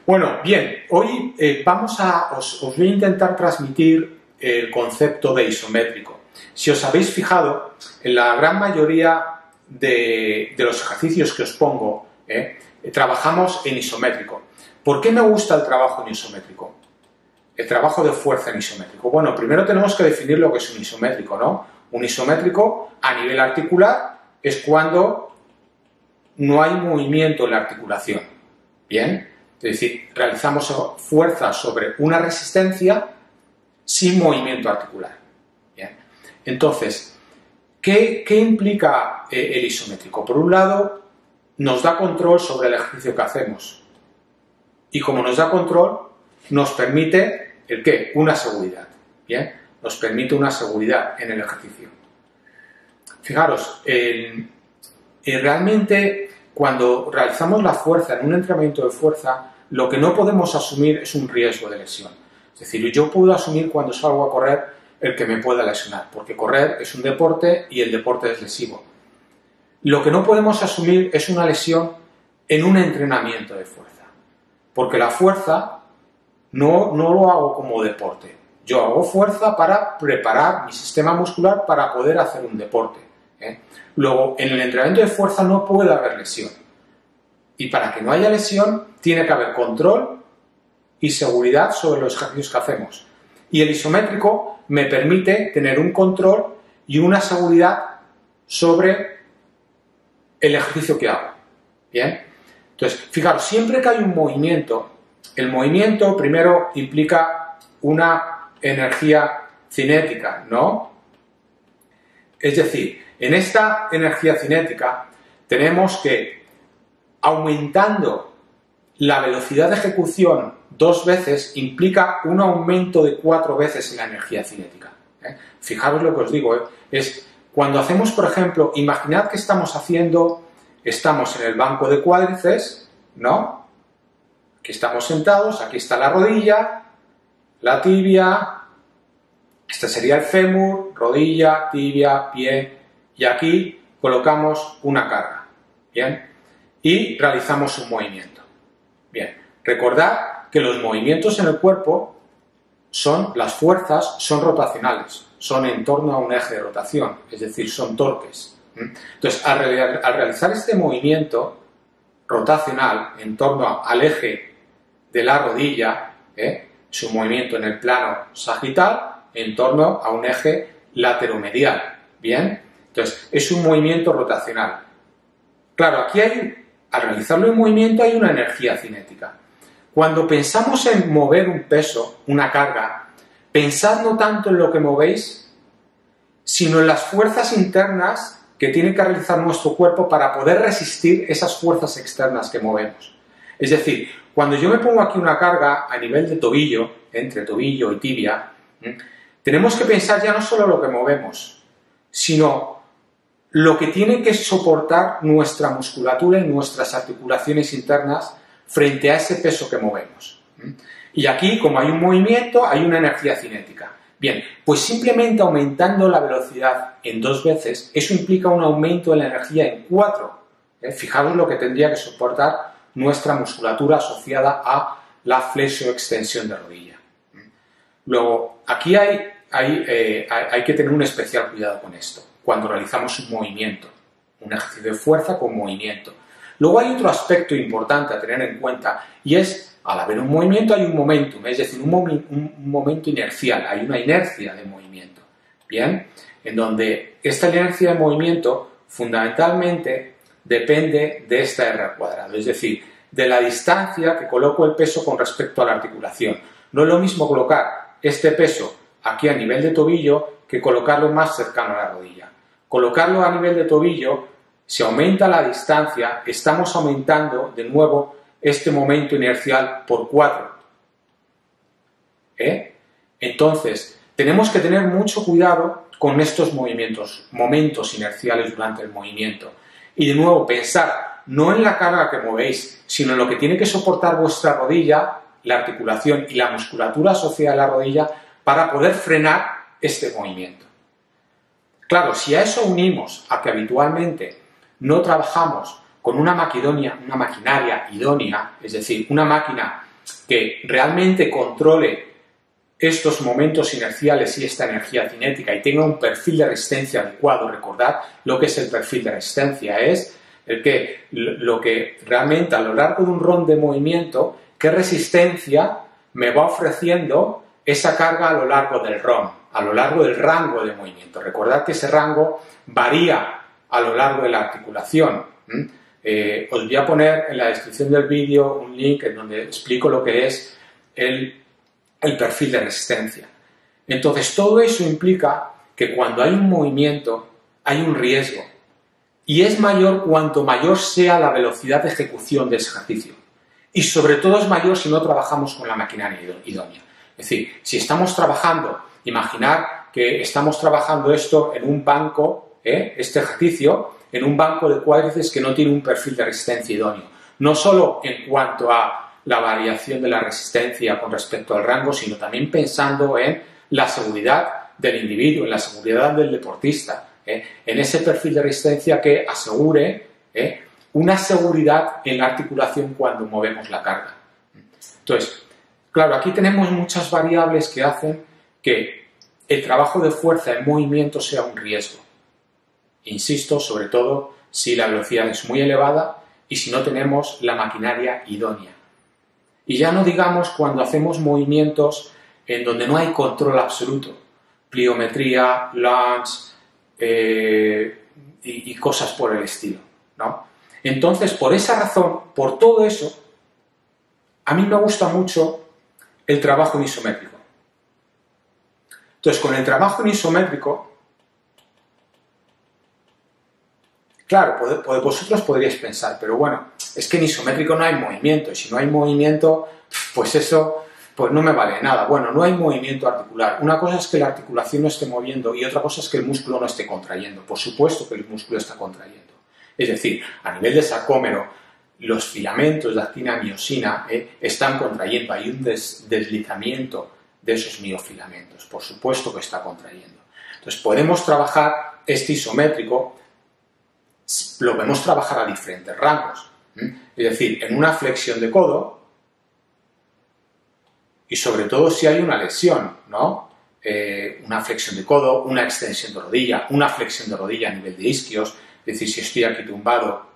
Bueno, bien, hoy os voy a intentar transmitir el concepto de isométrico. Si os habéis fijado, en la gran mayoría de los ejercicios que os pongo, trabajamos en isométrico. ¿Por qué me gusta el trabajo en isométrico? El trabajo de fuerza en isométrico. Bueno, primero tenemos que definir lo que es un isométrico, ¿no? Un isométrico a nivel articular es cuando no hay movimiento en la articulación. ¿Bien? Es decir, realizamos fuerza sobre una resistencia sin movimiento articular. ¿Bien? Entonces, ¿qué implica el isométrico? Por un lado, nos da control sobre el ejercicio que hacemos. Y como nos da control, nos permite, ¿el qué? Una seguridad. ¿Bien? Nos permite una seguridad en el ejercicio. Fijaros, realmente cuando realizamos la fuerza en un entrenamiento de fuerza, lo que no podemos asumir es un riesgo de lesión. Es decir, yo puedo asumir cuando salgo a correr el que me pueda lesionar, porque correr es un deporte y el deporte es lesivo. Lo que no podemos asumir es una lesión en un entrenamiento de fuerza, porque la fuerza no lo hago como deporte. Yo hago fuerza para preparar mi sistema muscular para poder hacer un deporte. Luego, en el entrenamiento de fuerza no puede haber lesión. Y para que no haya lesión, tiene que haber control y seguridad sobre los ejercicios que hacemos. Y el isométrico me permite tener un control y una seguridad sobre el ejercicio que hago. ¿Bien? Entonces, fijaros, siempre que hay un movimiento, el movimiento primero implica una energía cinética, ¿no? Es decir, en esta energía cinética tenemos que, aumentando la velocidad de ejecución 2 veces, implica un aumento de 4 veces en la energía cinética. Fijaros lo que os digo, es cuando hacemos, por ejemplo, imaginad que estamos en el banco de cuádriceps, ¿no? Aquí estamos sentados, aquí está la rodilla, la tibia, este sería el fémur, rodilla, tibia, pie, y aquí colocamos una carga, ¿bien? Y realizamos un movimiento. Bien, recordad que los movimientos en el cuerpo las fuerzas son rotacionales, son en torno a un eje de rotación, es decir, son torques. Entonces, al realizar este movimiento rotacional en torno al eje de la rodilla, es un movimiento en el plano sagital en torno a un eje lateromedial, ¿bien? Entonces, es un movimiento rotacional. Claro, aquí al realizarlo en movimiento hay una energía cinética. Cuando pensamos en mover un peso, una carga, pensad no tanto en lo que movéis, sino en las fuerzas internas que tiene que realizar nuestro cuerpo para poder resistir esas fuerzas externas que movemos. Es decir, cuando yo me pongo aquí una carga a nivel de tobillo, entre tobillo y tibia, tenemos que pensar ya no solo lo que movemos, sino lo que tiene que soportar nuestra musculatura y nuestras articulaciones internas frente a ese peso que movemos. Y aquí, como hay un movimiento, hay una energía cinética. Bien, pues simplemente aumentando la velocidad en 2 veces, eso implica un aumento de la energía en 4. Fijaros lo que tendría que soportar nuestra musculatura asociada a la flexo-extensión de rodilla. Luego, aquí hay que tener un especial cuidado con esto, cuando realizamos un movimiento, un ejercicio de fuerza con movimiento. Luego hay otro aspecto importante a tener en cuenta y es, al haber un movimiento hay un momentum, es decir, un momento inercial, hay una inercia de movimiento, ¿bien? En donde esta inercia de movimiento fundamentalmente depende de esta R al cuadrado, es decir, de la distancia que coloco el peso con respecto a la articulación. No es lo mismo colocar este peso aquí a nivel de tobillo que colocarlo más cercano a la rodilla. Colocarlo a nivel de tobillo, si aumenta la distancia, estamos aumentando de nuevo este momento inercial por 4. Entonces, tenemos que tener mucho cuidado con estos momentos inerciales durante el movimiento. Y de nuevo, pensar no en la carga que movéis, sino en lo que tiene que soportar vuestra rodilla, la articulación y la musculatura asociada a la rodilla para poder frenar este movimiento. Claro, si a eso unimos a que habitualmente no trabajamos con una maquinaria idónea, es decir, una máquina que realmente controle estos momentos inerciales y esta energía cinética y tenga un perfil de resistencia adecuado. Recordad lo que es el perfil de resistencia, es lo que realmente a lo largo de un ROM de movimiento, qué resistencia me va ofreciendo esa carga a lo largo del ROM, a lo largo del rango de movimiento. Recordad que ese rango varía a lo largo de la articulación. Os voy a poner en la descripción del vídeo un link en donde explico lo que es el perfil de resistencia. Entonces, todo eso implica que cuando hay un movimiento, hay un riesgo. Y es mayor cuanto mayor sea la velocidad de ejecución de ese ejercicio. Y sobre todo es mayor si no trabajamos con la maquinaria idónea. Es decir, si estamos trabajando, imaginar que estamos trabajando esto en un banco, este ejercicio, en un banco de cuádriceps que no tiene un perfil de resistencia idóneo. No solo en cuanto a la variación de la resistencia con respecto al rango, sino también pensando en la seguridad del individuo, en la seguridad del deportista, en ese perfil de resistencia que asegure una seguridad en la articulación cuando movemos la carga. Entonces, claro, aquí tenemos muchas variables que hacen que el trabajo de fuerza en movimiento sea un riesgo. Insisto, sobre todo si la velocidad es muy elevada y si no tenemos la maquinaria idónea. Y ya no digamos cuando hacemos movimientos en donde no hay control absoluto, pliometría, lunge y cosas por el estilo, ¿no? Entonces, por esa razón, por todo eso, a mí me gusta mucho el trabajo en isométrico. Entonces, con el trabajo en isométrico, claro, vosotros podríais pensar, pero bueno, es que en isométrico no hay movimiento, y si no hay movimiento, pues eso pues no me vale nada. Bueno, no hay movimiento articular. Una cosa es que la articulación no esté moviendo y otra cosa es que el músculo no esté contrayendo. Por supuesto que el músculo está contrayendo. Es decir, a nivel de sarcómero, los filamentos de actina miosina están contrayendo. Hay un deslizamiento de esos miofilamentos. Por supuesto que está contrayendo. Entonces, podemos trabajar este isométrico, lo podemos trabajar a diferentes rangos. Es decir, en una flexión de codo, y sobre todo si hay una lesión, ¿no? Una flexión de codo, una extensión de rodilla, una flexión de rodilla a nivel de isquios, es decir, si estoy aquí tumbado,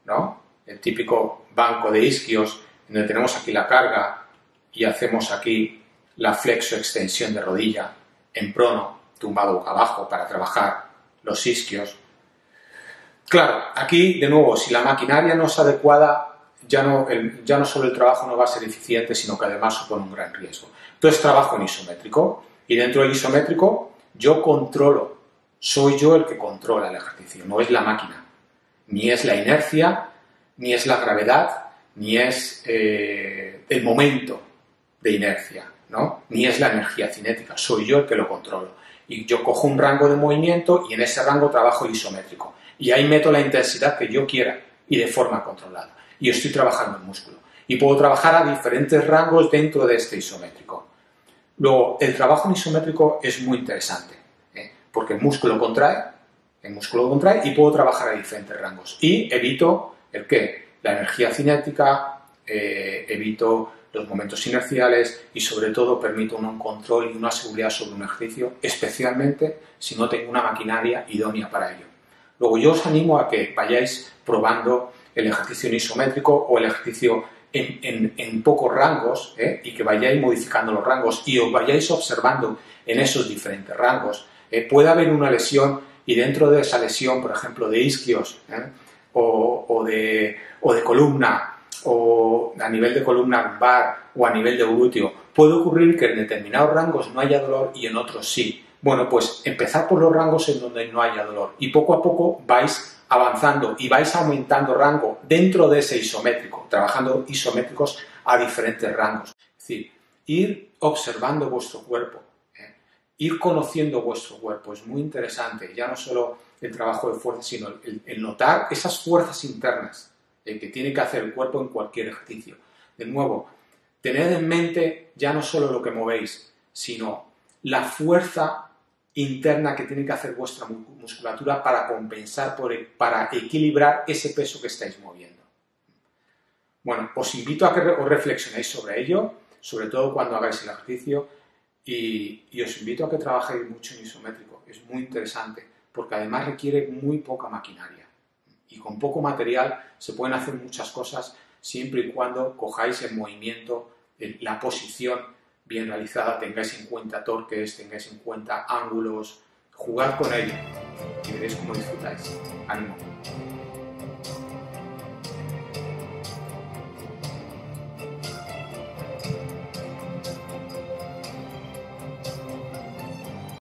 ¿no? El típico banco de isquios, donde tenemos aquí la carga y hacemos aquí la flexo-extensión de rodilla en prono, tumbado boca abajo para trabajar los isquios. Claro, aquí, de nuevo, si la maquinaria no es adecuada, ya no solo el trabajo no va a ser eficiente, sino que además supone un gran riesgo. Entonces trabajo en isométrico y dentro del isométrico yo controlo, soy yo el que controla el ejercicio, no es la máquina, ni es la inercia, ni es la gravedad, ni es el momento de inercia, ¿no? Ni es la energía cinética, soy yo el que lo controlo. Y yo cojo un rango de movimiento y en ese rango trabajo el isométrico. Y ahí meto la intensidad que yo quiera y de forma controlada. Y estoy trabajando el músculo. Y puedo trabajar a diferentes rangos dentro de este isométrico. Luego, el trabajo en isométrico es muy interesante, porque el músculo contrae y puedo trabajar a diferentes rangos. Y evito el qué, la energía cinética, evito los momentos inerciales y sobre todo permito un control y una seguridad sobre un ejercicio, especialmente si no tengo una maquinaria idónea para ello. Luego yo os animo a que vayáis probando el ejercicio en isométrico o el ejercicio en pocos rangos y que vayáis modificando los rangos y os vayáis observando en esos diferentes rangos. Puede haber una lesión y dentro de esa lesión, por ejemplo, de isquios o de columna o a nivel de columna lumbar o a nivel de glúteo, puede ocurrir que en determinados rangos no haya dolor y en otros sí. Bueno, pues empezar por los rangos en donde no haya dolor y poco a poco vais avanzando y vais aumentando rango dentro de ese isométrico, trabajando isométricos a diferentes rangos. Es decir, ir observando vuestro cuerpo, ir conociendo vuestro cuerpo, es muy interesante, ya no solo el trabajo de fuerza, sino el notar esas fuerzas internas que tiene que hacer el cuerpo en cualquier ejercicio. De nuevo, tened en mente ya no solo lo que movéis, sino la fuerza interna que tiene que hacer vuestra musculatura para compensar, para equilibrar ese peso que estáis moviendo. Bueno, os invito a que os reflexionéis sobre ello, sobre todo cuando hagáis el ejercicio, y os invito a que trabajéis mucho en isométrico. Es muy interesante, porque además requiere muy poca maquinaria. Y con poco material se pueden hacer muchas cosas siempre y cuando cojáis el movimiento, la posición bien realizada, tengáis en cuenta torques, tengáis en cuenta ángulos, jugad con ello y veréis cómo disfrutáis. ¡Ánimo!